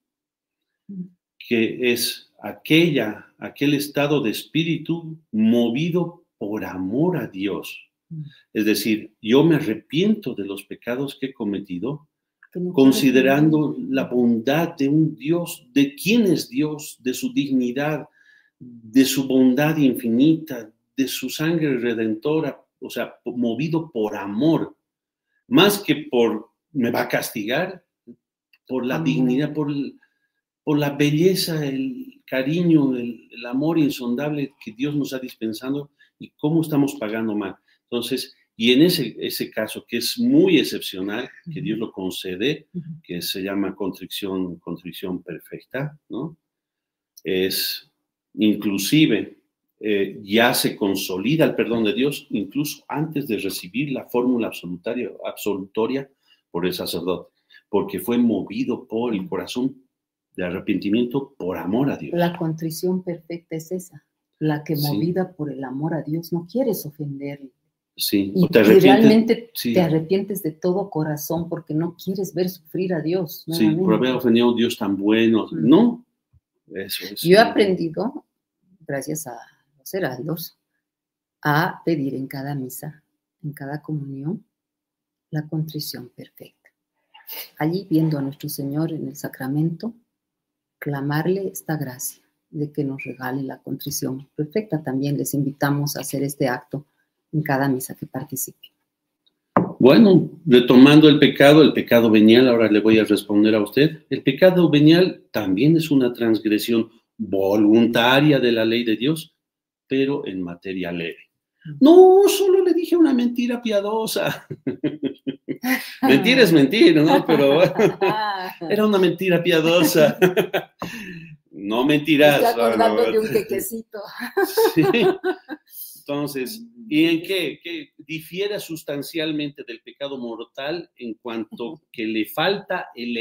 Que es aquel estado de espíritu movido por amor a Dios. Es decir, yo me arrepiento de los pecados que he cometido, considerando la bondad de un Dios, de quién es Dios, de su dignidad, de su bondad infinita, de su sangre redentora, o sea, movido por amor, más que por me va a castigar, por la dignidad, por la belleza, el cariño, el amor insondable que Dios nos ha dispensado y cómo estamos pagando mal. Entonces, y en ese caso, que es muy excepcional, que Dios lo concede, que se llama contrición perfecta, ¿no? Es inclusive, ya se consolida el perdón de Dios incluso antes de recibir la fórmula absolutoria por el sacerdote, porque fue movido por el corazón de arrepentimiento por amor a Dios. La contrición perfecta es esa, la que movida por el amor a Dios no quieres ofenderle. Sí, y realmente te arrepientes de todo corazón porque no quieres ver sufrir a Dios. Sí, por haber ofendido a un Dios tan bueno. No, eso es. Yo he aprendido, gracias a los heraldos, a pedir en cada misa, en cada comunión, la contrición perfecta. Allí, viendo a nuestro Señor en el sacramento, clamarle esta gracia de que nos regale la contrición perfecta. También les invitamos a hacer este acto en cada misa que participe. Bueno, retomando el pecado venial, ahora le voy a responder a usted. El pecado venial también es una transgresión voluntaria de la ley de Dios, pero en materia leve. No, solo le dije una mentira piadosa. Mentira es mentira, ¿no? Pero era una mentira piadosa. No mentirás. Estoy acordando de un quequecito. Sí. Entonces, ¿y en qué? Que difiere sustancialmente del pecado mortal en cuanto que le falta el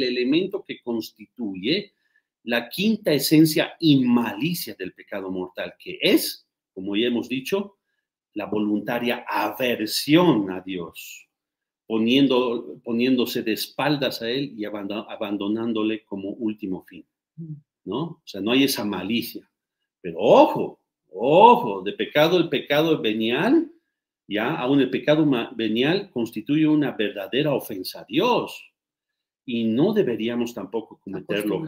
elemento que constituye la quinta esencia y malicia del pecado mortal, que es, como ya hemos dicho, la voluntaria aversión a Dios, poniéndose de espaldas a Él y abandonándole como último fin, ¿no? O sea, no hay esa malicia. Pero ojo, el pecado venial, ya, aún el pecado venial constituye una verdadera ofensa a Dios. Y no deberíamos tampoco cometerlo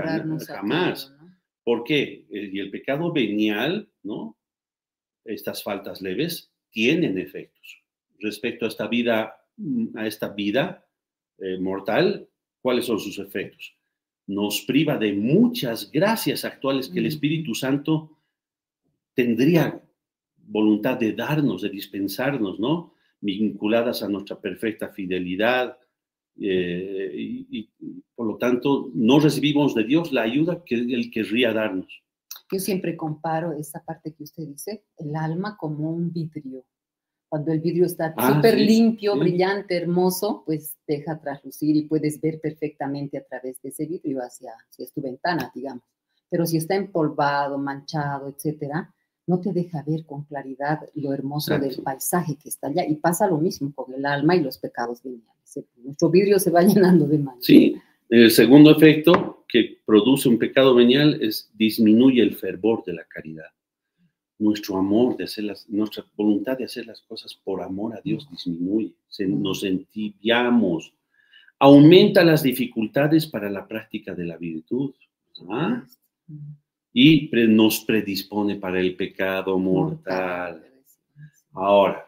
jamás. ¿No? ¿Por qué? Y el pecado venial, ¿no? Estas faltas leves tienen efectos. Respecto a esta vida mortal, ¿cuáles son sus efectos? Nos priva de muchas gracias actuales que el Espíritu Santo tendría voluntad de darnos, de dispensarnos, ¿no? Vinculadas a nuestra perfecta fidelidad, y por lo tanto no recibimos de Dios la ayuda que Él querría darnos. Yo siempre comparo esa parte que usted dice, el alma como un vidrio. Cuando el vidrio está súper limpio, brillante, hermoso, pues deja traslucir y puedes ver perfectamente a través de ese vidrio hacia tu ventana, digamos. Pero si está empolvado, manchado, etcétera, no te deja ver con claridad lo hermoso del paisaje que está allá. Y pasa lo mismo con el alma y los pecados veniales. Nuestro vidrio se va llenando de manchas. Sí, el segundo efecto que produce un pecado venial es disminuye el fervor de la caridad. Nuestro amor de nuestra voluntad de hacer las cosas por amor a Dios disminuye. Nos entibiamos. Aumenta las dificultades para la práctica de la virtud. ¿Ah? Y nos predispone para el pecado mortal. Ahora,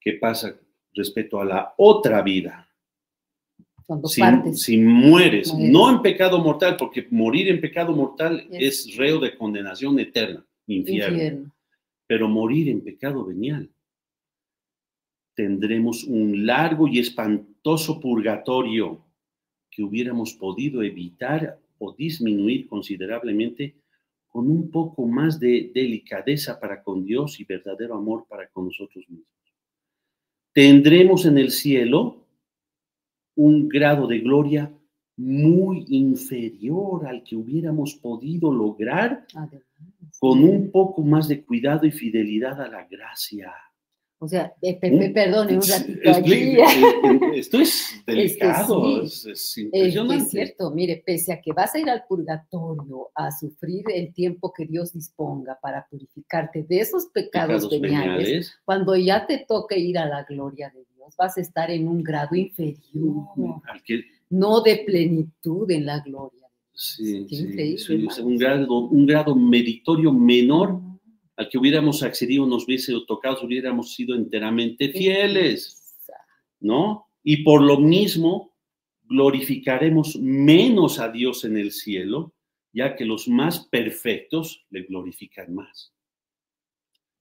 ¿qué pasa respecto a la otra vida? Si mueres, no en pecado mortal, porque morir en pecado mortal es reo de condenación eterna, infierno. Pero morir en pecado venial, tendremos un largo y espantoso purgatorio que hubiéramos podido evitar o disminuir considerablemente con un poco más de delicadeza para con Dios y verdadero amor para con nosotros mismos. Tendremos en el cielo un grado de gloria muy inferior al que hubiéramos podido lograr con un poco más de cuidado y fidelidad a la gracia. O sea, perdone un ratito allí. Esto es delicado, es impresionante. Es cierto, mire, pese a que vas a ir al purgatorio a sufrir el tiempo que Dios disponga para purificarte de esos pecados veniales, cuando ya te toque ir a la gloria de Dios, vas a estar en un grado inferior, no de plenitud en la gloria. Sí, increíble, un grado meritorio menor al que hubiéramos accedido, nos hubiese tocado, hubiéramos sido enteramente fieles, ¿no? Y por lo mismo, glorificaremos menos a Dios en el cielo, ya que los más perfectos le glorifican más.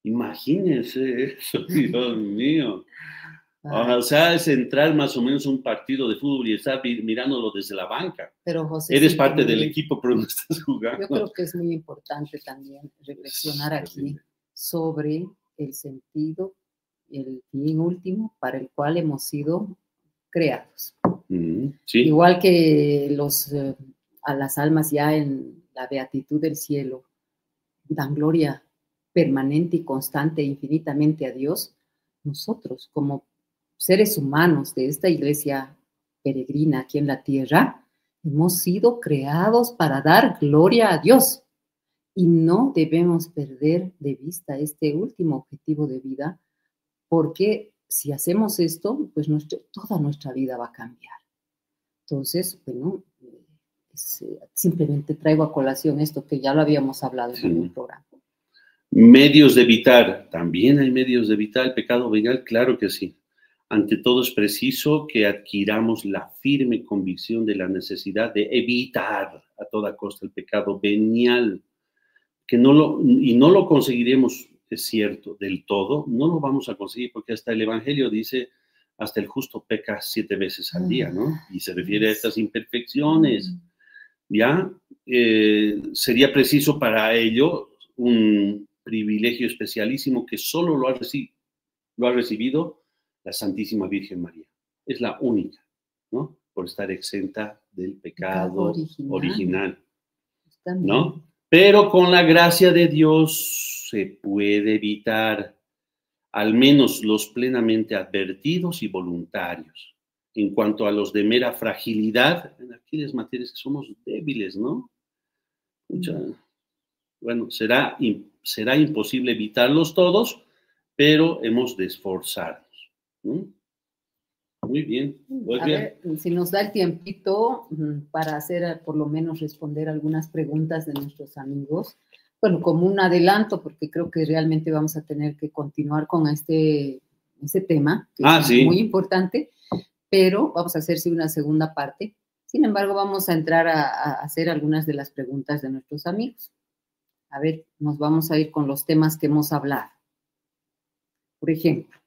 Imagínense eso, Dios mío. O sea, es entrar más o menos a un partido de fútbol y estar mirándolo desde la banca. Pero José, eres sí, parte del equipo, pero no estás jugando. Yo creo que es muy importante también reflexionar aquí sobre el sentido, el fin último para el cual hemos sido creados. Sí. Igual que a las almas ya en la beatitud del cielo dan gloria permanente y constante e infinitamente a Dios, nosotros como seres humanos de esta iglesia peregrina aquí en la tierra, hemos sido creados para dar gloria a Dios y no debemos perder de vista este último objetivo de vida, porque si hacemos esto, pues toda nuestra vida va a cambiar. Entonces, bueno, simplemente traigo a colación esto que ya lo habíamos hablado en el programa. Medios de evitar, también hay medios de evitar el pecado venial, claro que sí. Ante todo es preciso que adquiramos la firme convicción de la necesidad de evitar a toda costa el pecado venial, no lo conseguiremos, es cierto, del todo, no lo vamos a conseguir porque hasta el Evangelio dice, hasta el justo peca 7 veces al día, ¿no? Y se refiere a estas imperfecciones, ¿ya? Sería preciso para ello un privilegio especialísimo que solo lo ha recibido la Santísima Virgen María. Es la única, ¿no? Por estar exenta del pecado original, ¿no? Pero con la gracia de Dios se puede evitar, al menos los plenamente advertidos y voluntarios. En cuanto a los de mera fragilidad, en aquellas materias que somos débiles, ¿no? Bueno, será imposible evitarlos todos, pero hemos de esforzarnos. Muy bien. A ver, si nos da el tiempito para hacer, por lo menos responder algunas preguntas de nuestros amigos. Bueno, como un adelanto, porque creo que realmente vamos a tener que continuar con este tema, que es muy importante, pero vamos a hacerse una segunda parte. Sin embargo, vamos a entrar a hacer algunas de las preguntas de nuestros amigos. A ver, nos vamos a ir con los temas que hemos hablado. Por ejemplo,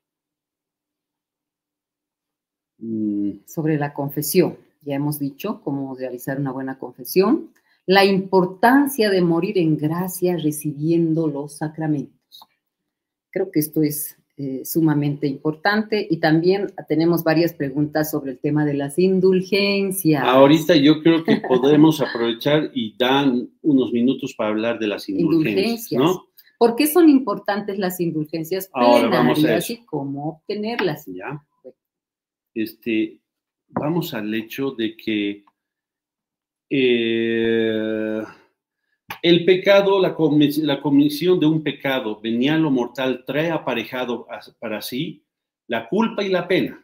sobre la confesión. Ya hemos dicho cómo realizar una buena confesión. La importancia de morir en gracia recibiendo los sacramentos. Creo que esto es sumamente importante. Y también tenemos varias preguntas sobre el tema de las indulgencias. Ahorita yo creo que podemos aprovechar y dan unos minutos para hablar de las indulgencias, ¿no? ¿Por qué son importantes las indulgencias plenarias y cómo obtenerlas? Ya. Vamos al hecho de que el pecado, la comisión de un pecado venial o mortal trae aparejado para sí la culpa y la pena.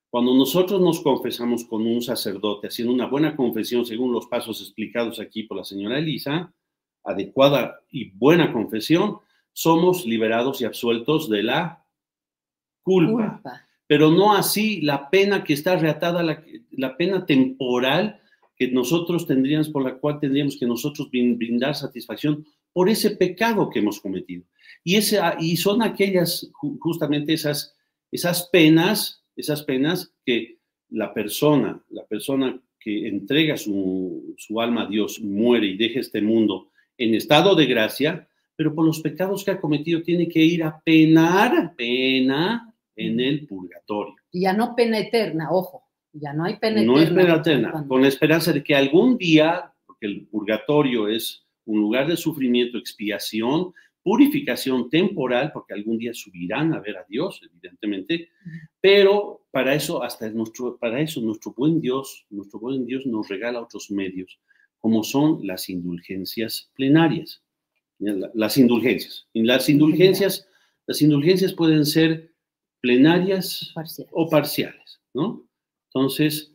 Cuando nosotros nos confesamos con un sacerdote, haciendo una buena confesión según los pasos explicados aquí por la señora Elisa, adecuada y buena confesión, somos liberados y absueltos de la culpa. Pero no así la pena que está reatada, la pena temporal que nosotros tendríamos, por la cual tendríamos que nosotros brindar satisfacción por ese pecado que hemos cometido. Y son aquellas, justamente esas penas que la persona que entrega su alma a Dios, muere y deja este mundo en estado de gracia, pero por los pecados que ha cometido tiene que ir a penar en el purgatorio. Y ya no pena eterna, ojo, ya no hay pena eterna. No es pena eterna, con la esperanza de que algún día, porque el purgatorio es un lugar de sufrimiento, expiación, purificación temporal, porque algún día subirán a ver a Dios, evidentemente, pero para eso nuestro buen Dios nos regala otros medios, como son las indulgencias plenarias. Las indulgencias pueden ser plenarias o parciales, ¿no? Entonces,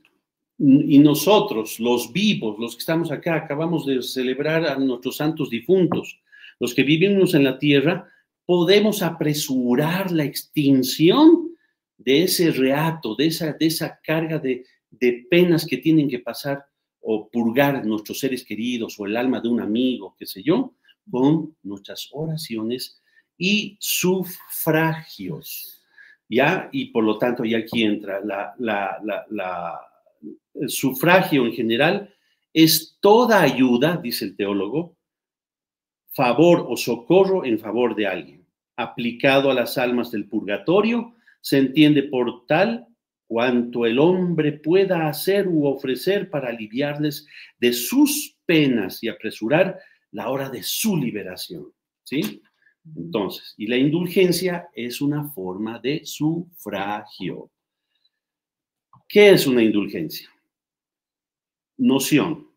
y nosotros, los vivos, los que estamos acá, acabamos de celebrar a nuestros santos difuntos, los que vivimos en la tierra, podemos apresurar la extinción de ese reato, de esa carga de de penas que tienen que pasar o purgar nuestros seres queridos o el alma de un amigo, qué sé yo, con nuestras oraciones y sufragios, ¿ya? Y por lo tanto, ya aquí entra el sufragio en general es toda ayuda, dice el teólogo, favor o socorro en favor de alguien, aplicado a las almas del purgatorio, se entiende por tal cuanto el hombre pueda hacer u ofrecer para aliviarles de sus penas y apresurar la hora de su liberación, ¿sí? Entonces, y la indulgencia es una forma de sufragio. ¿Qué es una indulgencia? Noción.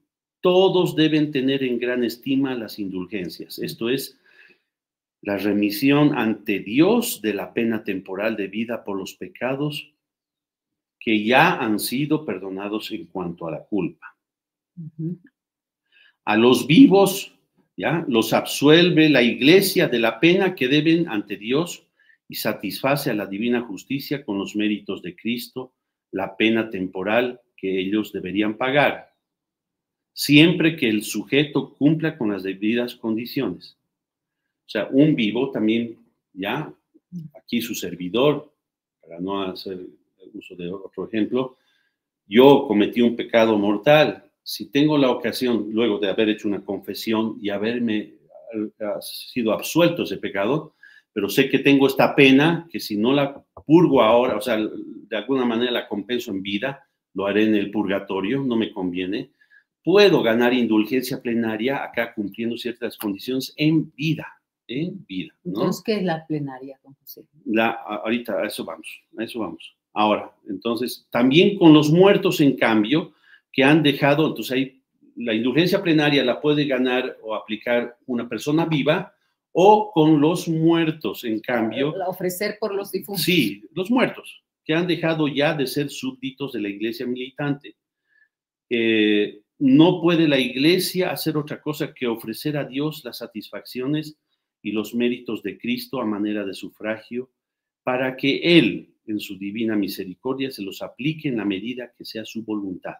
Todos deben tener en gran estima las indulgencias. Esto es la remisión ante Dios de la pena temporal debida por los pecados que ya han sido perdonados en cuanto a la culpa. A los vivos, ¿ya? Los absuelve la Iglesia de la pena que deben ante Dios y satisface a la divina justicia con los méritos de Cristo la pena temporal que ellos deberían pagar, siempre que el sujeto cumpla con las debidas condiciones. O sea, un vivo también, ya, aquí su servidor, para no hacer uso de otro ejemplo, yo cometí un pecado mortal. Si tengo la ocasión, luego de haber hecho una confesión y haberme sido absuelto de ese pecado, pero sé que tengo esta pena, que si no la purgo ahora, o sea, de alguna manera la compenso en vida, lo haré en el purgatorio, no me conviene, puedo ganar indulgencia plenaria acá cumpliendo ciertas condiciones en vida, ¿no? Entonces, ¿qué es la plenaria, don José? Ahorita a eso vamos. Ahora, entonces, también con los muertos, en cambio, que han dejado, entonces ahí la indulgencia plenaria la puede ganar o aplicar una persona viva, o con los muertos, en cambio. Ofrecer por los difuntos. Sí, los muertos, que han dejado ya de ser súbditos de la iglesia militante. No puede la iglesia hacer otra cosa que ofrecer a Dios las satisfacciones y los méritos de Cristo a manera de sufragio, para que Él, en su divina misericordia, se los aplique en la medida que sea su voluntad.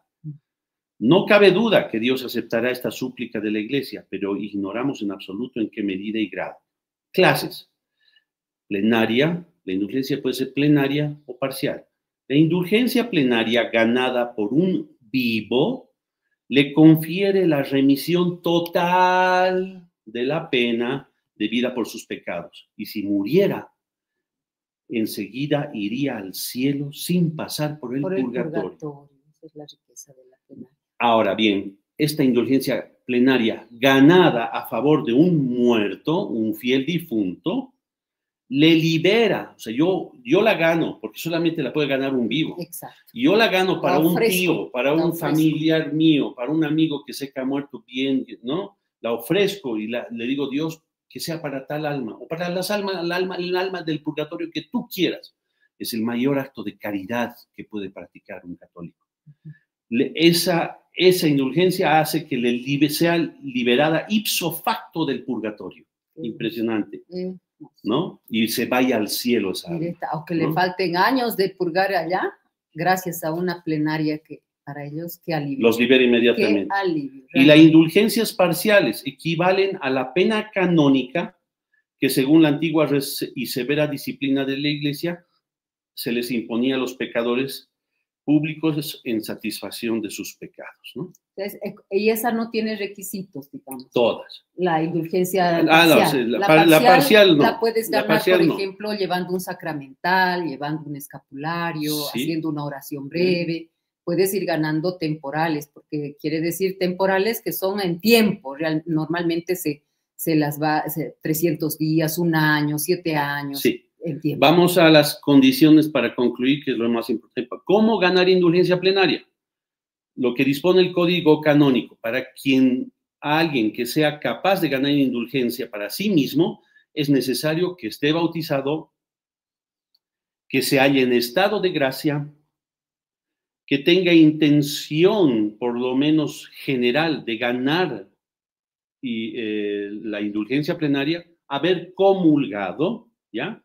No cabe duda que Dios aceptará esta súplica de la iglesia, pero ignoramos en absoluto en qué medida y grado. Clases. Plenaria, la indulgencia puede ser plenaria o parcial. La indulgencia plenaria ganada por un vivo le confiere la remisión total de la pena debida por sus pecados. Y si muriera, enseguida iría al cielo sin pasar por el purgatorio. Esa es la riqueza de la pena. Ahora bien, esta indulgencia plenaria ganada a favor de un muerto, un fiel difunto, le libera. O sea, yo la gano porque solamente la puede ganar un vivo. Exacto. Yo la gano para un tío, para un familiar mío, para un amigo que sé que ha muerto bien, ¿no? La ofrezco y le digo, Dios, que sea para tal alma o para el alma del purgatorio que tú quieras. Es el mayor acto de caridad que puede practicar un católico. Esa indulgencia hace que sea liberada ipso facto del purgatorio. Impresionante, ¿no? Y se vaya al cielo esa alma, aunque le falten años de purgar allá, gracias a una plenaria que para ellos, qué alivio. Los libera inmediatamente. Qué alivio. Y las indulgencias parciales equivalen a la pena canónica que, según la antigua y severa disciplina de la Iglesia, se les imponía a los pecadores públicos en satisfacción de sus pecados, ¿no? Entonces, y esa no tiene requisitos, digamos. Todas. La indulgencia parcial. No, la parcial no. La puedes ganar, por ejemplo, llevando un sacramental, llevando un escapulario, sí, haciendo una oración breve. Puedes ir ganando temporales, porque quiere decir temporales que son en tiempo. Normalmente se las va 300 días, un año, 7 años. Sí. Vamos a las condiciones para concluir, que es lo más importante. ¿Cómo ganar indulgencia plenaria? Lo que dispone el Código Canónico para alguien que sea capaz de ganar indulgencia para sí mismo, es necesario que esté bautizado, que se halle en estado de gracia, que tenga intención, por lo menos general, de ganar la indulgencia plenaria, haber comulgado, ¿ya?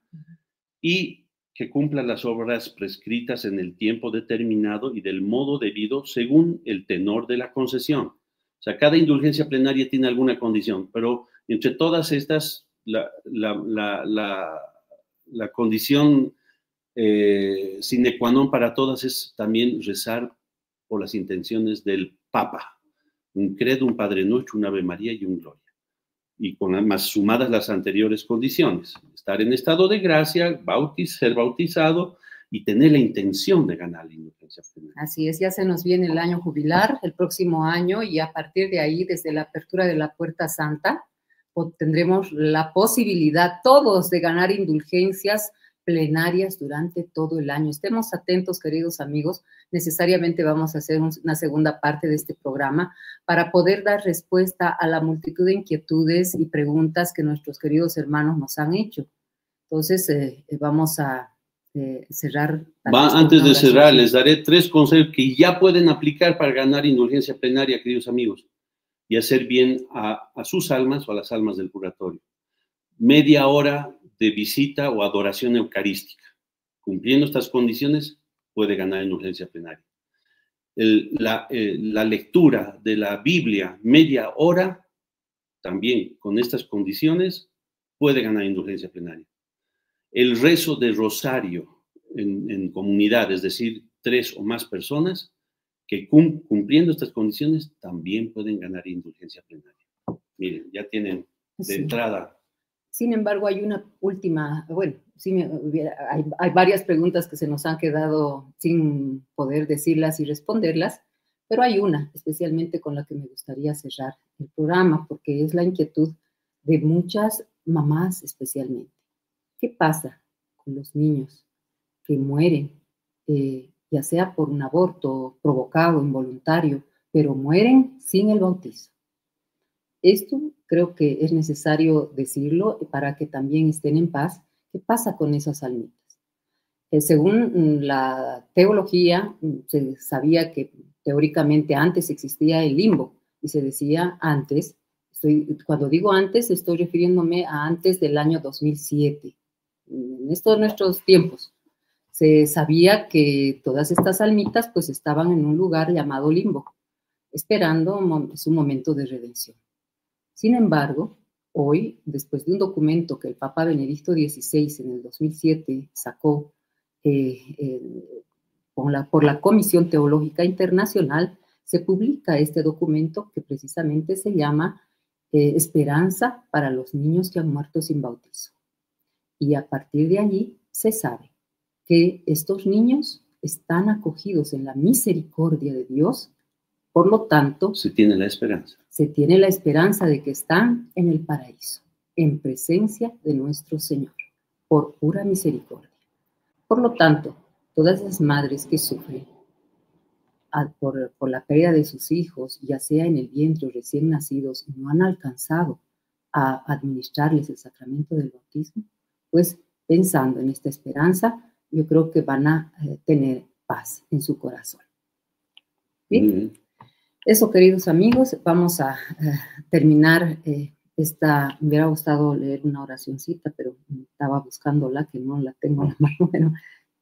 Y que cumpla las obras prescritas en el tiempo determinado y del modo debido según el tenor de la concesión. O sea, cada indulgencia plenaria tiene alguna condición, pero entre todas estas, la condición sine qua non para todas es también rezar por las intenciones del Papa. Un credo, un Padre Nuestro, un Ave María y un Gloria. Y con más sumadas las anteriores condiciones. Estar en estado de gracia, ser bautizado y tener la intención de ganar la indulgencia plenaria. Así es, ya se nos viene el año jubilar, el próximo año, y a partir de ahí, desde la apertura de la Puerta Santa, tendremos la posibilidad todos de ganar indulgencias plenarias durante todo el año. Estemos atentos, queridos amigos. Necesariamente vamos a hacer una segunda parte de este programa para poder dar respuesta a la multitud de inquietudes y preguntas que nuestros queridos hermanos nos han hecho. Entonces, vamos a cerrar. Antes de cerrar, les daré 3 consejos que ya pueden aplicar para ganar indulgencia plenaria, queridos amigos, y hacer bien a sus almas o a las almas del purgatorio. Media hora de visita o adoración eucarística. Cumpliendo estas condiciones, puede ganar indulgencia plenaria. La lectura de la Biblia, media hora, también con estas condiciones, puede ganar indulgencia plenaria. El rezo de rosario en comunidad, es decir, 3 o más personas, que cumpliendo estas condiciones, también pueden ganar indulgencia plenaria. Miren, ya tienen de entrada. Sin embargo, hay una última, bueno, sí hay varias preguntas que se nos han quedado sin poder decirlas y responderlas, pero hay una especialmente con la que me gustaría cerrar el programa, porque es la inquietud de muchas mamás especialmente. ¿Qué pasa con los niños que mueren, ya sea por un aborto provocado, involuntario, pero mueren sin el bautizo? Esto creo que es necesario decirlo para que también estén en paz. ¿Qué pasa con esas almitas? Según la teología, se sabía que teóricamente antes existía el limbo, y se decía antes, cuando digo antes, estoy refiriéndome a antes del año 2007. En estos nuestros tiempos, se sabía que todas estas almitas pues estaban en un lugar llamado limbo, esperando su momento de redención. Sin embargo, hoy, después de un documento que el Papa Benedicto XVI en el 2007 sacó por la Comisión Teológica Internacional, se publica este documento que precisamente se llama Esperanza para los niños que han muerto sin bautizo. Y a partir de allí se sabe que estos niños están acogidos en la misericordia de Dios. Por lo tanto, se tiene la esperanza. Se tiene la esperanza de que están en el paraíso, en presencia de nuestro Señor, por pura misericordia. Por lo tanto, todas las madres que sufren por la pérdida de sus hijos, ya sea en el vientre o recién nacidos, y no han alcanzado a administrarles el sacramento del bautismo, pues pensando en esta esperanza, yo creo que van a tener paz en su corazón. ¿Bien? Eso, queridos amigos, vamos a terminar me hubiera gustado leer una oracioncita, pero estaba buscándola, que no la tengo en la mano. Bueno,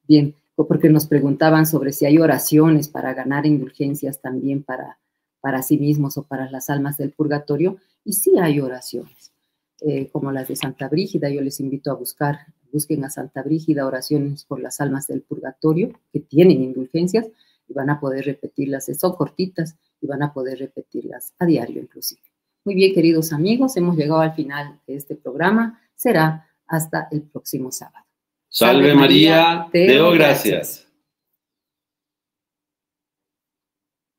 bien, porque nos preguntaban sobre si hay oraciones para ganar indulgencias también para sí mismos o para las almas del purgatorio, y sí hay oraciones, como las de Santa Brígida. Yo les invito a busquen a Santa Brígida, oraciones por las almas del purgatorio, que tienen indulgencias, y van a poder repetirlas, son cortitas, y van a poder repetirlas a diario inclusive. Muy bien, queridos amigos, hemos llegado al final de este programa. Será hasta el próximo sábado. Salve María, Deo gracias.